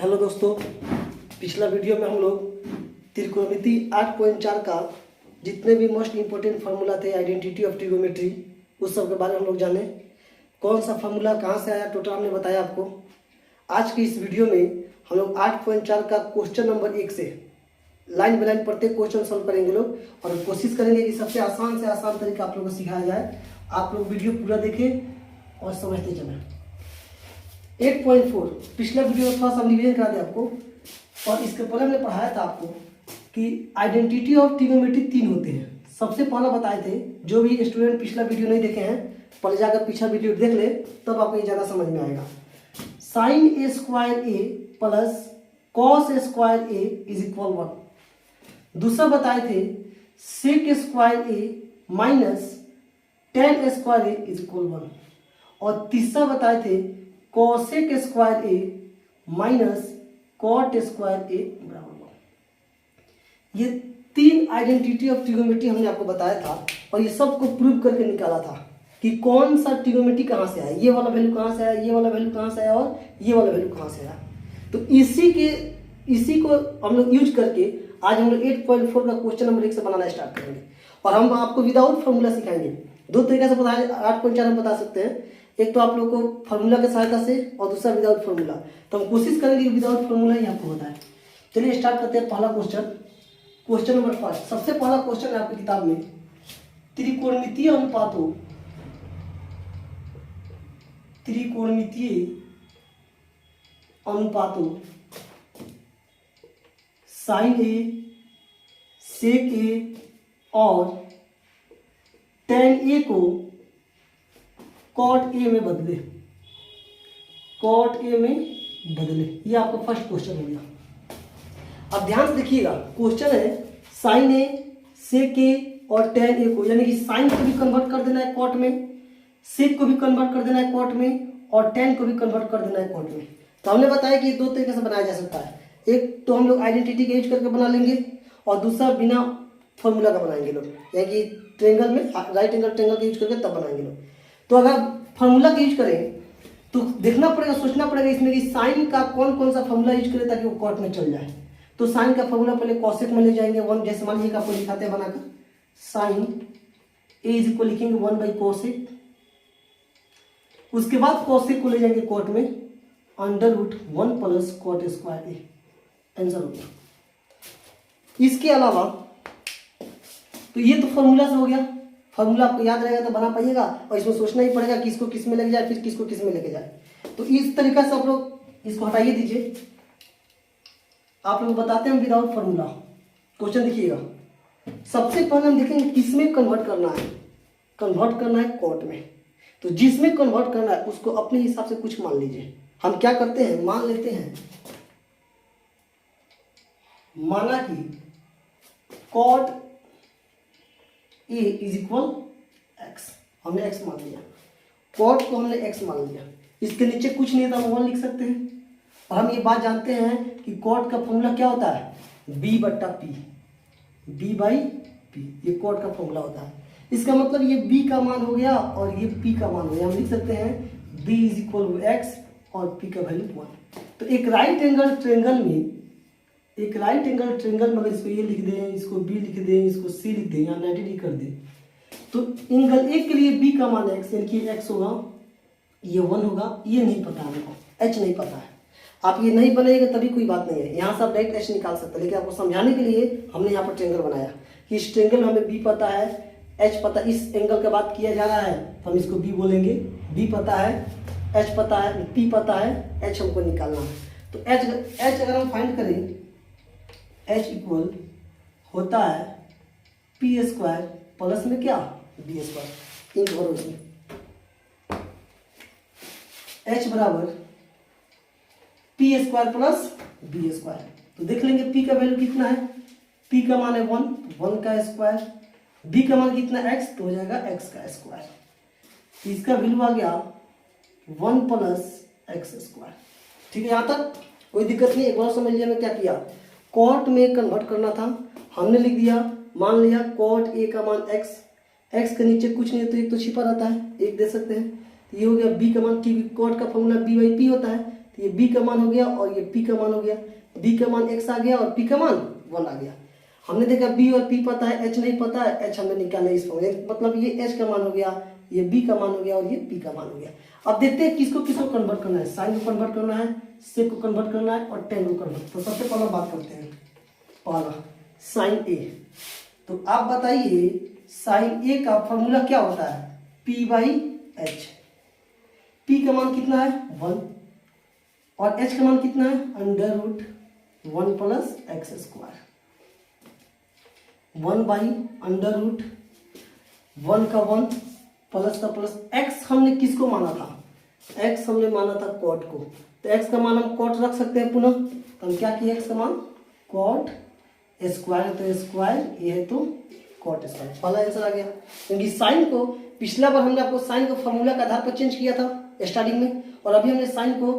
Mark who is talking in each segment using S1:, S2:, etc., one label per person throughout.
S1: Hello दोस्तों, पिछला video में हम लोग त्रिकोणमिति 8.4 का जितने भी मोस्ट इम्पोर्टेंट फार्मूला थे आइडेंटिटी ऑफ ट्रिगोनोमेट्री उस सब के बारे में हम लोग जाने। कौन सा फार्मूला कहाँ से आया टोटल हमने बताया आपको। आज की इस वीडियो में हम लोग 8.4 का क्वेश्चन नंबर 1 से लाइन बाय लाइन प्रत्येक क्वेश्चन सॉल्व करेंगे लोग, और कोशिश करेंगे कि सबसे आसान से आसान तरीका आप लोगों को सिखाया जाए। आप लोग वीडियो पूरा देखें और समझते चलें। 8.4 पिछला वीडियो में थोड़ा सा रिवीजन करा दिया आपको, और इसके पहले हमने पढ़ाया था आपको कि आइडेंटिटी ऑफ ट्रिगोनोमेट्री 3 होते हैं। सबसे पहला बताए थे, जो भी स्टूडेंट पिछला वीडियो नहीं देखे हैं पहले जाकर पीछा वीडियो देख ले, तब आपको ये ज़्यादा समझ में आएगा। Sine A square A plus cos A square A is equal 1। दूसरा बताए थे sec square A minus tan square A is equal 1। और तीसरा बताए थे cosec square A minus cot square A बराबर 1। ये 3 आइडेंटिटी ऑफ ट्रिगोनोमेट्री हमने आपको बताया था, और ये सबको प्रूव करके निकाला था कि कौन सा ट्रिगोनोमेट्री कहाँ से आया, ये वाला वैल्यू कहाँ से आया, ये वाला वैल्यू कहाँ से आया और ये वाला वैल्यू कहाँ से आया। तो इसी को हम लोग यूज करके आज हम लोग 8.4 का क्वेश्चन नंबर 1 से बनाना स्टार्ट करेंगे, और हम आपको विदाउट फार्मूला सिखाएंगे। 2 तरीके से बताएं 8.4 हम बता सकते हैं, एक तो आप लोग को फार्मूला की सहायता से और दूसरा विदाउट फार्मूला। तो हम कोशिश करेंगे कि विदाउट फार्मूला ही आपको बताएं। चलिए स्टार्ट करते हैं। पहला क्वेश्चन नंबर 5। सबसे पहला क्वेश्चन है आपकी किताब में, त्रिकोणमितीय अनुपातों साइन ए सेक ए और टेन ए को कॉट ए में बदले। ये आपका फर्स्ट क्वेश्चन हो गया। अब ध्यान से देखिएगा, क्वेश्चन है साइन ए सेक ए और टेन ए को, यानी कि साइन को भी कन्वर्ट कर देना है कॉट में, सेक को भी कन्वर्ट कर देना है कॉट में, और टेन को भी कन्वर्ट कर देना है कॉट में। तो हमने बताया कि 2 तरीके से बनाया जा सकता है। एक तो हम लोग आइडेंटिटी का यूज करके बना लेंगे, और दूसरा बिना फॉर्मूला का बनाएंगे लोग, यानी कि ट्रायंगल में राइट एंगल ट्रायंगल का यूज करके तब बनाएंगे लोग। तो अगर फार्मूला का यूज करें तो देखना पड़ेगा, सोचना पड़ेगा इसमें कि साइन का कौन सा फार्मूला यूज करें ताकि वो कॉट में चल जाए। तो साइन का फार्मूला पहले कॉसेक में ले जाएंगे 1, जैसे मान लीजिए आपको दिखाते हैं बनाकर। साइन ए इज इक्वल लिखेंगे 1/कोसेक, उसके बाद कोसेक को ले जाएंगे कॉट में, √1 प्लस कॉट स्क्वायर ए। आंसर हो गया। इसके अलावा तो ये तो फॉर्मूला से हो गया, फॉर्मूला आपको याद रहेगा तो बना पाइएगा, और इसमें सोचना ही पड़ेगा किसको किस में लेके जाए, फिर किसको किस में लेके जाए। तो इस तरीका से आप लोग इसको हटाइए दीजिए। आप लोग बताते हैं विदाउट फॉर्मूला। क्वेश्चन देखिएगा, सबसे पहले हम देखेंगे किसमें कन्वर्ट करना है कॉट में। तो जिसमें कन्वर्ट करना है उसको अपने हिसाब से कुछ मान लीजिए। हम क्या करते हैं, मान लेते हैं, माना कि cot A is equal X, हमने एक्स मान लिया, कॉट को हमने एक्स मान लिया। इसके नीचे कुछ नहीं था, हम 1 लिख सकते हैं। और हम ये बात जानते हैं कि कॉट का फॉर्मूला क्या होता है, b/p, ये कॉट का फॉर्मूला होता है। इसका मतलब ये b का मान हो गया और ये p का मान हो गया। हम लिख सकते हैं b इज इक्वल x और p का वैल्यू 1। तो एक राइट एंगल ट्रायंगल में अगर इसको ये लिख दें, इसको b लिख दें, इसको c लिख दें, या 90 डिग्री कर दें, तो एंगल ए के लिए b का मान x, यानी कि x होगा, ये 1 होगा। ये नहीं पता हमको, h नहीं पता है। आप ये नहीं बनाइएगा तभी कोई बात नहीं है, यहाँ से आप डायरेक्ट h निकाल सकते हैं, लेकिन आपको समझाने के लिए हमने यहाँ पर ट्रायंगल बनाया कि इस ट्रायंगल में हमें b पता है, h पता, इस एंगल का बात किया जा रहा है तो हम इसको b बोलेंगे। b पता है, h पता है, p पता है, h हमको निकालना है। तो h अगर हम फाइंड करें, h इक्वल होता है p² प्लस में क्या b², इंक भरो इसमें, h बराबर p² प्लस b²। तो देख लेंगे p का वैल्यू कितना है, p का मान है 1 का स्क्वायर, b का मान कितना x, तो हो जाएगा x का स्क्वायर। इसका वैल्यू आ गया 1 प्लस x²। ठीक है, यहाँ तक कोई दिक्कत नहीं। एक बार समझ लिया मैं क्या किया, कॉट में कन्वर्ट करना था, हमने लिख दिया, मान लिया कॉट ए का मान x के नीचे कुछ नहीं है तो एक तो छिपा रहता है, एक दे सकते हैं। तो ये हो गया b का मान, क्योंकि कॉट का फॉर्मूला b/p होता है, ये बी का मान हो गया और ये पी का मान हो गया। बी का मान x आ गया और पी का मान 1 आ गया। हमने देखा बी और पी पता है, एच नहीं पता है, एच हमने निकाला इस फॉर्मूले, मतलब ये एच का मान हो गया, ये बी का मान हो गया और ये पी का मान हो गया। अब देखते हैं किसको किसको कन्वर्ट करना है, साइन को कन्वर्ट करना है, सेक को कन्वर्ट करना है और टेन को कन्वर्ट। तो सबसे पहले बात करते हैं पहला साइन ए। तो आप बताइए साइन ए का फॉर्मूला क्या होता है, पी बाई एच। पी का मान कितना है 1 और एच का मान कितना है under root 1 plus X square. 1 by under root 1 का 1 प्लस का प्लस। एक्स हमने किसको माना था, एक्स हमने माना था कॉट को, तो एक्स का मान हम कॉट रख सकते हैं पुनः। तो हम क्या किए, एक्स का मान कॉट स्क्वायर, तो स्क्वायर ये है तो कॉट स्क्वायर, पहला आंसर आ गया। क्योंकि साइन को पिछला बार हमने आपको साइन को फॉर्मूला के आधार पर चेंज किया था स्टार्टिंग में, और अभी हमने साइन को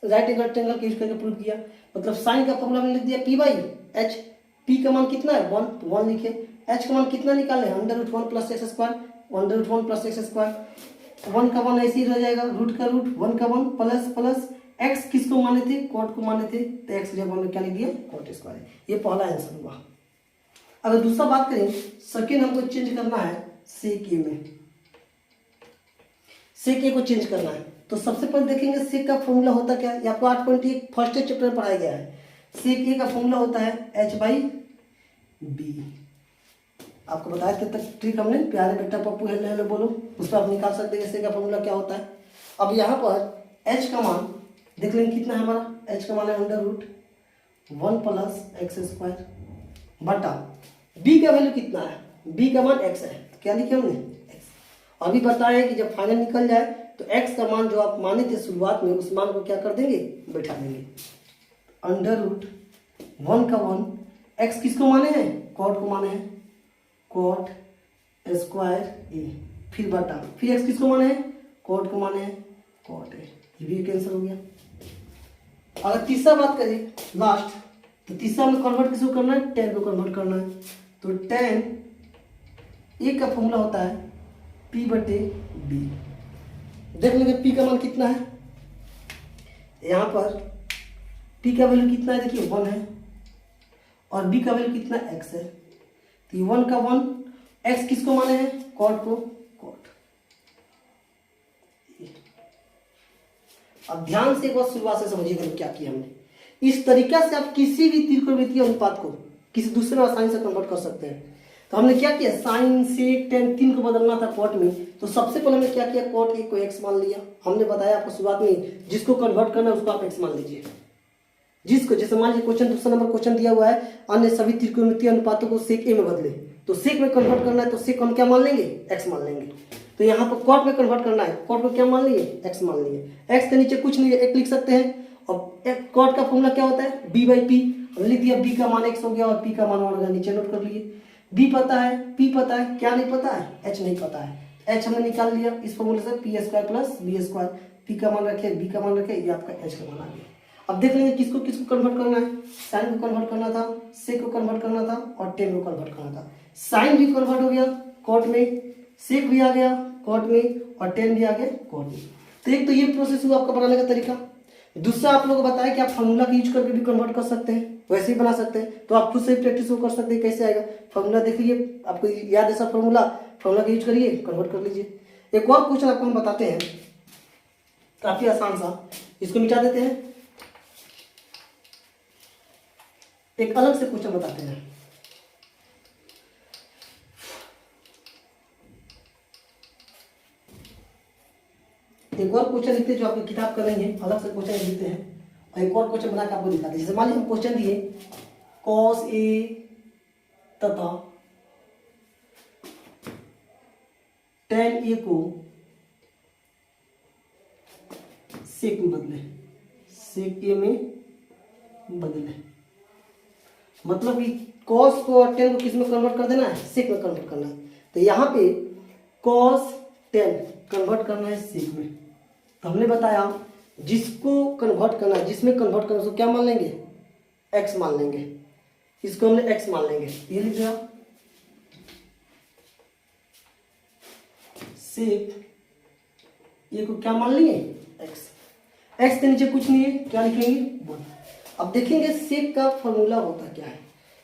S1: राइट एंगल ट्रायंगल के यूज करके प्रूव किया। मतलब साइन का फॉर्मूला हमने लिख दिया पी बाई एच। पी का मान कितना है 1, तो 1 लिखे। एच का मान कितना निकाले under root 1 plus X square, under root 1 plus X square. 1 का 1 ऐसे ही रह जाएगा, रूट का रूट 1 का 1 प्लस प्लस एक्स किसको माने थे, कॉट को माने थे, तो एक्स जब हमने क्या लिख दिया कॉट स्क्वायर। ये पहला आंसर हुआ। अगर दूसरा बात करें, सेकेंड हमको चेंज करना है सेक ए में, सेक ए को चेंज करना है। तो सबसे पहले देखेंगे सेक का फॉर्मूला होता क्या है, आपको 8.1 फर्स्ट चैप्टर में पढ़ाया गया है। सेक ए का फॉर्मूला होता है एच बाई बी। आपको बताया तब तक ट्रिक हमने, प्यारे बेटा पप्पू हेलो हेलो बोलो, उस पर आप निकाल सकते हैं सेक का फॉर्मूला क्या होता है। अब यहाँ पर एच का मान देख लेंगे कितना है हमारा, एच का मान है under root 1 plus X square बटा बी का वैल्यू कितना है, बी का मान x है, तो क्या लिखे हमने x। अभी बताया कि जब फाइनल निकल जाए तो x का मान जो आप माने थे शुरुआत में, उस मान को क्या कर देंगे बैठा देंगे। अंडर रूट 1 का 1, x किसको माने हैं कॉट को माने हैं, कॉट स्क्वायर ए, फिर बटा फिर x किसको माने हैं कॉट को माने हैं कॉट ए। ये भी कैंसिल हो गया। अगर तीसरा बात करें लास्ट, तो तीसरा में कन्वर्ट किसको करना है, टेन को कन्वर्ट करना है। तो टेन ए का फॉर्मूला होता है पी बटे बी। देख लेंगे पी का मान कितना है, यहाँ पर पी का वैल्यू कितना है देखिए 1 है और बी का वैल्यू कितना x है। तो 1 का 1, x किसको माने हैं कॉट को, कॉट। अब ध्यान से एक बार शुरुआत से समझिएगा क्या किया हमने। इस तरीका से आप किसी भी त्रिकोणमितीय अनुपात को किसी दूसरे में आसानी से कन्वर्ट कर सकते हैं। तो हमने क्या किया, साइन सेक टेन 3 को बदलना था कॉट में, तो सबसे पहले हमने क्या किया, कॉट ए को x मान लिया। हमने बताया आपको शुरुआत में जिसको कन्वर्ट करना है उसको आप x मान लीजिए। जिसको जैसे मान लीजिए क्वेश्चन दूसरा नंबर क्वेश्चन दिया हुआ है अन्य सभी त्रिकोणमितीय अनुपातों को सेक ए में बदले, तो सेक में कन्वर्ट करना है तो सेक हम क्या मान लेंगे x मान लेंगे। तो यहाँ पर कॉट में कन्वर्ट करना है, कॉट को क्या मान लिए x मान लिए। x के नीचे कुछ नहीं है, एक लिख सकते हैं। और कॉट का फॉर्मूला क्या होता है b बाई पी, हमने लिख दिया b का मान x हो गया और p का मान 1 हो गया, नीचे नोट कर लिए। b पता है, p पता है, क्या नहीं पता है, h नहीं पता है। h हमने निकाल लिया इस फॉर्मूले से, P square plus B square, p का मान रखे b का मान रखे, ये आपका h का मान आ गया। अब देख लेंगे किसको किसको कन्वर्ट करना है, साइन को कन्वर्ट करना था, सेक को कन्वर्ट करना था और टेन को कन्वर्ट करना था। साइन भी कन्वर्ट हो गया कॉट में, सेक भी आ गया कॉट में और टेन भी आ गया कॉट में। तो एक तो ये प्रोसेस हुआ आपका बनाने का तरीका। दूसरा आप लोगों को बताया कि आप फॉर्मूला का यूज करके भी कन्वर्ट कर सकते हैं, वैसे ही बना सकते हैं। तो आप खुद से प्रैक्टिस को कर सकते हैं कैसे आएगा फॉर्मूला, देख लीजिए आपको याद है सब फॉर्मूला का यूज करिए कन्वर्ट कर लीजिए। एक और क्वेश्चन आपको हम बताते हैं काफी आसान सा, इसको मिटा देते हैं। एक अलग से क्वेश्चन बताते हैं। एक और क्वेश्चन लिखते हैं जो आपकी किताब कर रही है, अलग से क्वेश्चन लिखते हैं और एक और क्वेश्चन बना के आपको दिखाते हैं। जैसे मान लीजिए हम क्वेश्चन दिए कॉस ए तथा टेन ए को सेक में बदले, सेक ए में बदले, मतलब कि कॉस को और टेन को किस में कन्वर्ट कर देना है, सेक में कन्वर्ट करना है। तो यहाँ पे कॉस 10 कन्वर्ट करना है सेक में। तो हमने बताया जिसको कन्वर्ट करना है, जिसमें कन्वर्ट करना है उसको क्या मान लेंगे, x मान लेंगे। इसको हमने x मान लेंगे, ये लिख दिया। सेक ये को क्या मान लेंगे x। एक्स के नीचे कुछ नहीं है, क्या लिखेंगे 1। अब देखेंगे सेक का फॉर्मूला होता क्या है,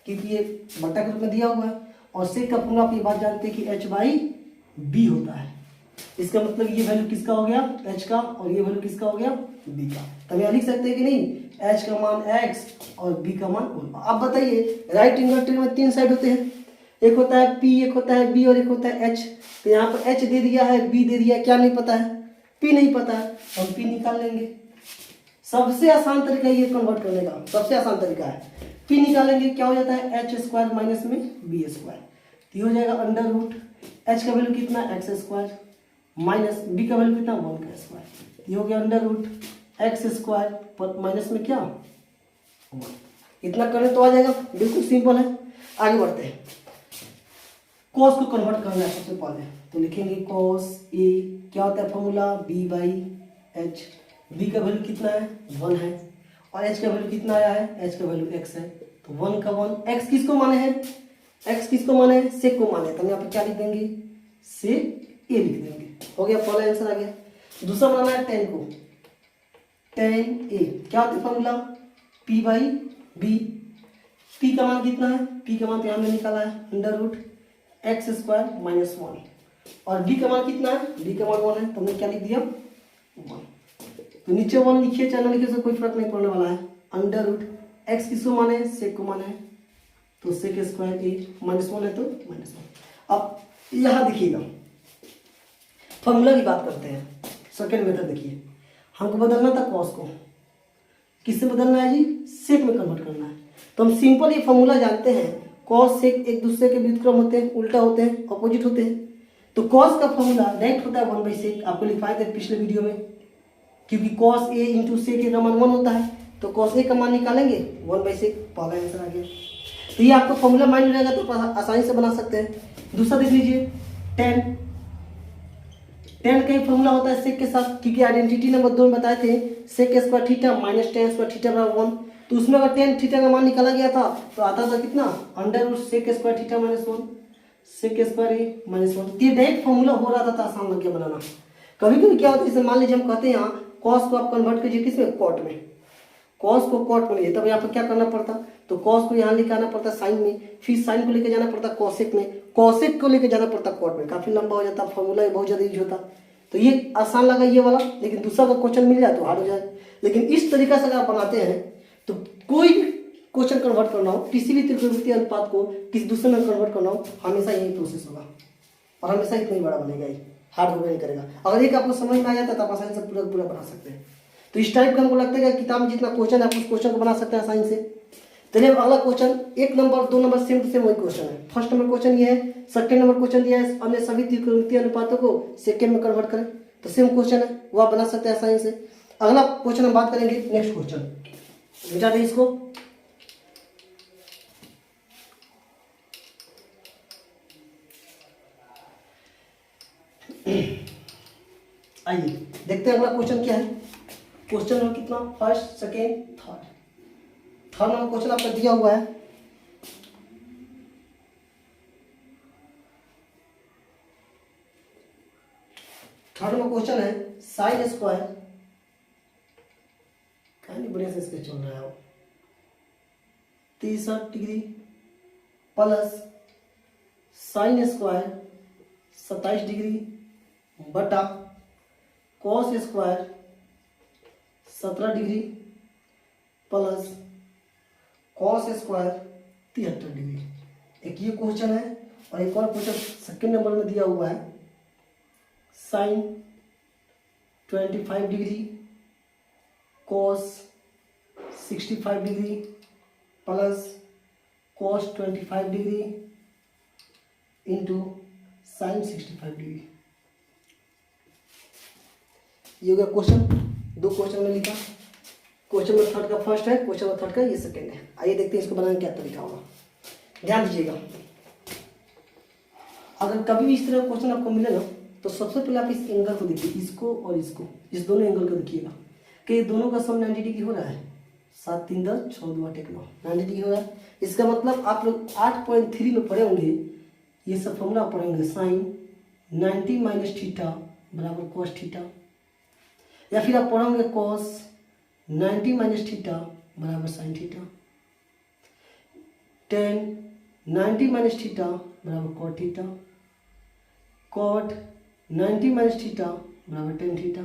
S1: क्योंकि ये बट्टा के रूप में दिया हुआ है और सेक का फॉर्मूला आप ये बात जानते हैं कि h/b होता है। इसका मतलब ये वैल्यू किसका हो गया h का और ये वैल्यू किसका हो गया b का। तब यहाँ लिख सकते हैं कि नहीं h का मान x और b का मान 1। अब बताइए राइट एंगल ट्रायंगल में 3 साइड होते हैं, एक होता है p, एक होता है b और एक होता है h। तो यहाँ पर h दे दिया है, b दे दिया है, क्या नहीं पता है p नहीं पता है, हम p निकाल लेंगे। सबसे आसान तरीका ये कन्वर्ट करने का, सबसे आसान तरीका है p निकालेंगे, क्या हो जाता है h स्क्वायर माइनस में b स्क्वायर, तो हो जाएगा अंडर रूट h का वैल्यू कितना x स्क्वायर माइनस b का वैल्यू कितना 1 का स्क्वायर, ये हो गया अंडर रूट x स्क्वायर पर माइनस में क्या 1। इतना करें तो आ जाएगा, बिल्कुल सिंपल है। आगे बढ़ते हैं, cos को कन्वर्ट करना है सबसे पहले, तो लिखेंगे cos a क्या होता है फॉर्मूला b/h, b का वैल्यू कितना है 1 है और h का वैल्यू कितना आया है, h का वैल्यू x है, तो 1 का 1, x किसको माने हैं, x किसको माने हैं सेक को माने, तो हम यहाँ पे क्या लिख देंगे सेक a लिख देंगे, हो गया पहला आंसर आ गया। दूसरा बनाना है tan को, tan a क्या होता है फॉर्मूला p/b, p का मान कितना है, p का मान तो हमने निकाला है under root x square minus 1 और b का मान कितना है, b का मान 1 है, तो हमने क्या लिख दिया 1। तो नीचे 1 लिखिए चाहे ना लिखिए से कोई फर्क नहीं पड़ने वाला है। अंडर रूट x किसको माने है सेक को माने है, तो सेक स्क्वायर a माइनस 1 है तो माइनस 1। अब यहाँ देखिएगा फॉर्मूला की बात करते हैं, सेकेंड मेथड देखिए, हमको बदलना था कॉस को, किससे बदलना है जी सेक में कन्वर्ट करना है। तो हम सिंपल ये फॉर्मूला जानते हैं, कॉस सेक एक दूसरे के व्युत्क्रम होते हैं, उल्टा होते हैं, अपोजिट होते हैं। तो कॉस का फॉर्मूला डायरेक्ट होता है 1/सेक, आपको लिखवाए थे पिछले वीडियो में, क्योंकि कॉस ए इंटू सेक का मान 1 होता है, तो कॉस ए का मान निकालेंगे 1/सेक, पहला आंसर आ गया। तो ये आपको फॉर्मूला माइंड रहेगा तो आसानी से बना सकते हैं। दूसरा देख लीजिए tan का ही फॉर्मूला होता है सेक के साथ, क्योंकि आइडेंटिटी नंबर 2 में बताए थे sec square theta minus tan square theta बराबर 1, तो उसमें अगर tan थीटा का मान निकाला गया था तो आता था कितना under root sec square theta minus 1 sec square A minus 1। ये डायरेक्ट फॉर्मूला हो रहा था तो आसान लग गया बनाना। कभी कभी क्या होता है, जैसे मान लीजिए हम कहते हैं यहाँ कॉस को आप कन्वर्ट कीजिए किसमें कॉट में, कॉस को कॉट में, तब यहाँ पर क्या करना पड़ता, तो कॉस को यहाँ लेके आना पड़ता साइन में, फिर साइन को लेके जाना पड़ता कॉसेक में, कॉसेक को लेके जाना पड़ता कॉट में, काफी लंबा हो जाता, फॉर्मूला बहुत ज्यादा यूज होता। तो ये आसान लगा ये वाला, लेकिन दूसरा का क्वेश्चन मिल जाए तो हार्ड हो जाए। लेकिन इस तरीका से अगर आप बनाते हैं तो कोई भी क्वेश्चन कन्वर्ट करना हो, किसी भी त्रिकोणमितीय अनुपात को किसी दूसरे में कन्वर्ट करना हो, हमेशा यही प्रोसेस होगा और हमेशा इतना ही बड़ा बनेगा, ही हार्ड होगा नहीं करेगा। अगर एक आपको समझ में आ जाता है तो आप आसानी से पूरा पूरा बना सकते हैं। तो इस टाइप का हमको लगता है कि किताब में जितना क्वेश्चन है आप उस क्वेश्चन को बना सकते हैं आसानी से। चलिए अगला question 1 number 2 number same to same वही क्वेश्चन है। फर्स्ट नंबर क्वेश्चन ये है, सेकंड नंबर क्वेश्चन दिया है अन्य सभी त्रिकोणमितीय अनुपातों को सेकंड में कन्वर्ट करें, तो सेम क्वेश्चन है वो आप बना सकते हैं आसानी से। अगला क्वेश्चन हम बात करेंगे नेक्स्ट क्वेश्चन, मिटा दें इसको। आइए देखते हैं अगला क्वेश्चन क्या है। क्वेश्चन नंबर कितना, first second third number question आपका दिया हुआ है। थर्ड नंबर क्वेश्चन है साइन स्क्वायर, कहानी बढ़िया से इसके चल रहा है, 63 degree plus sine square 27 degree बटा cos square 17 degree plus cos square 73 degree. एक ये क्वेश्चन है और एक और क्वेश्चन सेकंड नंबर में दिया हुआ है, sine 25 degree cos 65 degree plus cos 25 degree into sine 65 degree. ये हो गया क्वेश्चन, दो क्वेश्चन में लिखा, क्वेश्चन नंबर थर्ड का फर्स्ट है, क्वेश्चन नंबर थर्ड का ये सेकंड है। आइए देखते हैं इसको बनाने का क्या तरीका होगा। ध्यान दीजिएगा, अगर कभी भी इस तरह का क्वेश्चन आपको मिले ना तो सबसे पहले आप इस एंगल को देखिए, इसको और इसको, इस दोनों एंगल को देखिएगा कि दोनों का सम 90 डिग्री हो रहा है। 7 3 10 6 2 8 1 9 90 डिग्री हो रहा है। इसका मतलब आप लोग 8.3 में पढ़े होंगे, ये सब फॉर्मूला पढ़ेंगे, साइन 90 माइनस थीटा बराबर कॉस थीटा। या फिर आप पढ़े होंगे कॉस 90 माइनस थीटा बराबर sine theta, tan 90 minus theta बराबर cot theta, cot 90 minus theta बराबर tan theta,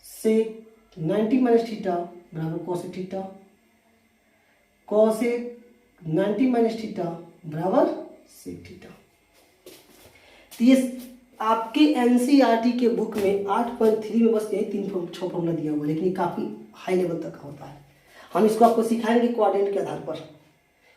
S1: sec 90 minus theta बराबर cosec theta, cosec 90 minus theta बराबर सेक थीटा। तो ये आपके एनसीईआरटी के बुक में 8.3 में बस यही 6 फॉर्मूला दिया हुआ है, लेकिन ये काफ़ी हाई लेवल तक का होता है। हम इसको आपको सिखाएंगे क्वाड्रेंट के आधार पर।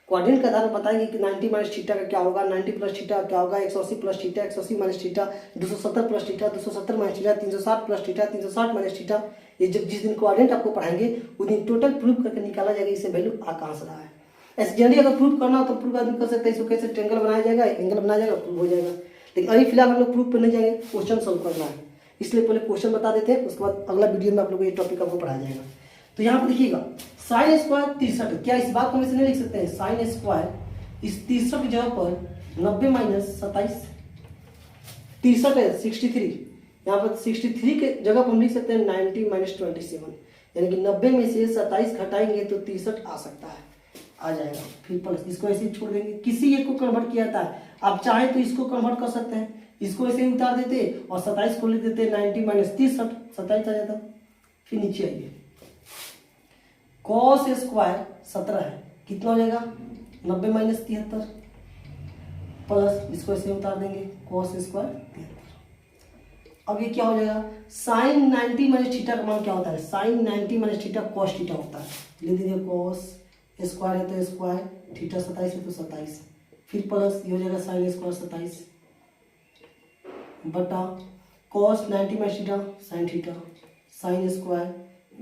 S1: क्वाड्रेंट के आधार पर बताएंगे कि 90 माइनस थीटा का क्या होगा, 90 प्लस थीटा क्या होगा, 180 plus theta, 180 minus theta, 270 plus theta, 270 minus theta, 360 plus theta, 360 minus theta. ये जब जिस दिन क्वाड्रेंट आपको पढ़ाएंगे उस दिन टोटल प्रूफ करके निकाला जाएगा इससे वैल्यू आ कहाँ से रहा है। ऐसे जनरली अगर प्रूफ करना हो तो प्रूफ आदमी कर सकते हैं, इसको कैसे ट्रेंगल बनाया जाएगा, एंगल बनाया जाएगा, प्रूफ हो जाएगा। लेकिन अभी फिलहाल हम लोग प्रूफ पर नहीं जाएंगे, क्वेश्चन सॉल्व करना है, इसलिए पहले क्वेश्चन बता देते हैं, उसके बाद अगला वीडियो में आप लोगों को ये टॉपिक आपको पढ़ाया जाएगा। तो यहाँ पर देखिएगा साइन स्क्वायर 63, क्या इस बात को हम ऐसे नहीं लिख सकते हैं, साइन स्क्वायर इस 63 की जगह पर 90 माइनस 27, 63 है 63, यहाँ पर 63 के जगह पर हम लिख सकते हैं 90 माइनस 27, यानी कि 90 में से 27 घटाएंगे तो 63 आ सकता है, आ जाएगा। फिर प्लस इसको ऐसे ही छोड़ देंगे, किसी एक को कन्वर्ट किया जाता है, आप चाहे तो इसको कन्वर्ट कर सकते हैं, इसको ऐसे ही उतार देते और 27 को लिख देते 90 माइनस 63, 27 आ जाता। फिर नीचे आइए, कॉस स्क्वायर 17 है, कितना हो जाएगा 90 माइनस 73 प्लस इसको ऐसे उतार देंगे कॉस स्क्वायर 73। अब ये क्या हो जाएगा, साइन 90 माइनस थीटा का मान क्या होता है, sine 90 minus theta cos theta होता है, लिख दीजिए कॉस स्क्वायर है तो स्क्वायर, थीटा 27 है तो 27, फिर प्लस ये हो जाएगा साइन स्क्वायर 27 बटा cos 90 minus theta sine theta, sine square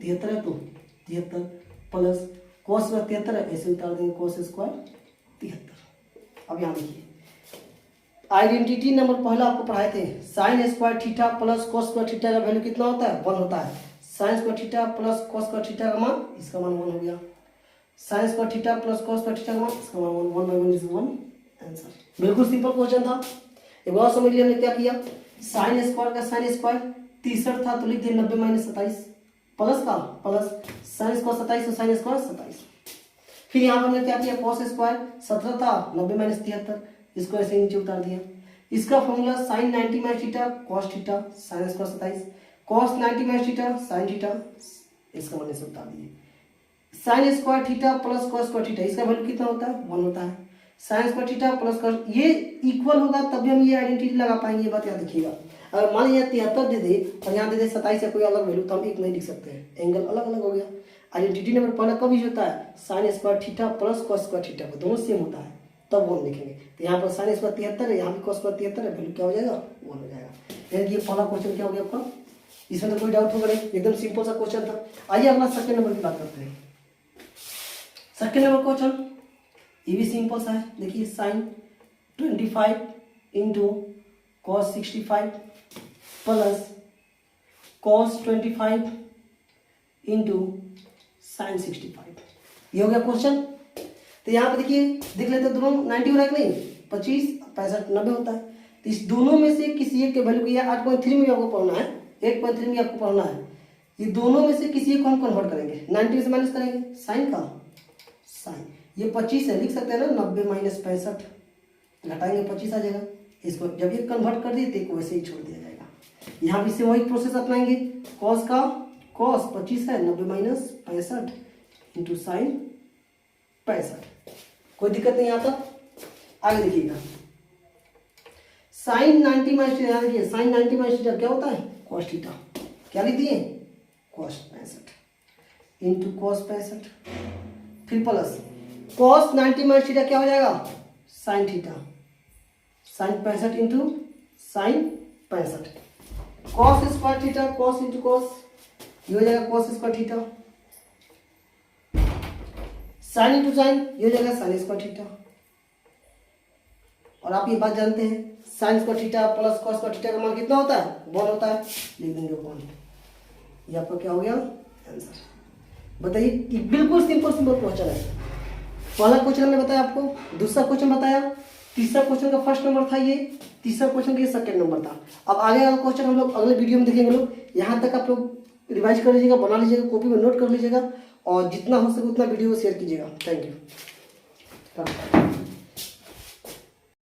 S1: 73 है तो 73 प्लस कॉस 73 है, ऐसे उतार देंगे कॉस स्क्वायर 73। अब यहाँ देखिए आइडेंटिटी नंबर पहला आपको पढ़ाए थे, sine square theta plus cos square theta का वैल्यू कितना होता है, 1 होता है। Sine square theta plus cos square theta का मान, इसका मान 1 हो गया। Sine square theta plus cos square theta का मान, इसका मान 1 1 = 1 आंसर। बिल्कुल सिंपल क्वेश्चन था। एक बार समझ लिया हमने क्या किया, साइन स्क्वायर का साइन स्क्वायर 63 था तो लिख दिया 90 माइनस 27 प्लस का प्लस साइन स्क्वायर 27 तो साइन स्क्वायर 27। फिर यहाँ पर हमने क्या किया, कॉस स्क्वायर 17 था 90 माइनस 73, इसको ऐसे नीचे उतार दिया। इसका formula sine 90 minus theta cos theta sine square 27, cos 90 minus theta sine theta, इसका मान ऐसे उतार दिए। Sine square theta plus cos square theta, इसका वैल्यू कितना होता है 1 होता है। Sine square theta plus cos, ये इक्वल होगा तभी हम ये आइडेंटिटी लगा पाएंगे, ये बात याद रखिएगा। अगर मान लीजिए 73 दे दे और यहाँ दे दे 27 या कोई अलग वैल्यू, तो हम एक नहीं लिख सकते हैं, एंगल अलग अलग हो गया। आइडेंटिटी नंबर पहला कब यूज होता है, sine square theta plus cos square theta को दोनों सेम होता है तब वो हम लिखेंगे। तो यहाँ पर साइन स्क्वायर 73 है, यहाँ भी कॉस स्क्वायर 73 है, वैल्यू क्या हो जाएगा 1 हो जाएगा। यानी कि ये पहला क्वेश्चन क्या हो गया आपका, इसमें तो कोई डाउट होगा नहीं, एकदम सिंपल सा क्वेश्चन था। आइए अगला सेकंड नंबर की बात करते हैं। सेकंड नंबर क्वेश्चन ये भी सिंपल सा है, देखिए sine 25 into cos 65 plus cos 25 into sine 65, ये हो गया क्वेश्चन। तो यहाँ पे देखिए देख लेते हैं दोनों 90 हो रहा है कि नहीं, 25 65 90 होता है। तो इस दोनों में से किसी एक के वैल्यू को 8.3 में आपको पढ़ना है, 8.3 में आपको पढ़ना है। ये दोनों में से किसी एक को हम कन्वर्ट करेंगे, 90 से माइनस करेंगे साइन का, साइन ये 25 है, लिख सकते हैं ना 90 माइनस 65, घटाएंगे 25 आ जाएगा। इसको जब ये कन्वर्ट कर दिए तो वैसे ही छोड़ दिया जाएगा। यहाँ भी से वही प्रोसेस अपनाएंगे, कॉस का कॉस 25 है 90 माइनस 65 इंटू साइन 65, कोई दिक्कत नहीं आता। आगे देखिएगा साइन 90 माइनस थीटा, देखिए साइन 90 माइनस थीटा क्या होता है कॉस थीटा, क्या लिख दिए कॉस 65 इंटू कॉस 65, फिर प्लस कॉस 90 माइनस थीटा क्या हो जाएगा sine theta, sine 65 into sine 65, cos square theta cos into cos, ये हो जाएगा cos square theta, sine into sine ये हो जाएगा साइन स्क्वायर थीटा। और आप ये बात जानते हैं sine square theta plus cos square theta का मान कितना होता है 1 होता है, लिख देंगे 1। ये आपका क्या हो गया आंसर। बताइए कि बिल्कुल सिंपल क्वेश्चन है। पहला क्वेश्चन हमने बताया आपको, दूसरा क्वेश्चन बताया, तीसरा क्वेश्चन का फर्स्ट नंबर था ये, तीसरा क्वेश्चन का ये सेकंड नंबर था। अब आगे वाला क्वेश्चन हम लोग अगले वीडियो में देखेंगे लोग, यहाँ तक आप लोग रिवाइज कर लीजिएगा, बना लीजिएगा, कॉपी में नोट कर लीजिएगा और जितना हो सके उतना वीडियो को शेयर कीजिएगा। Thank you.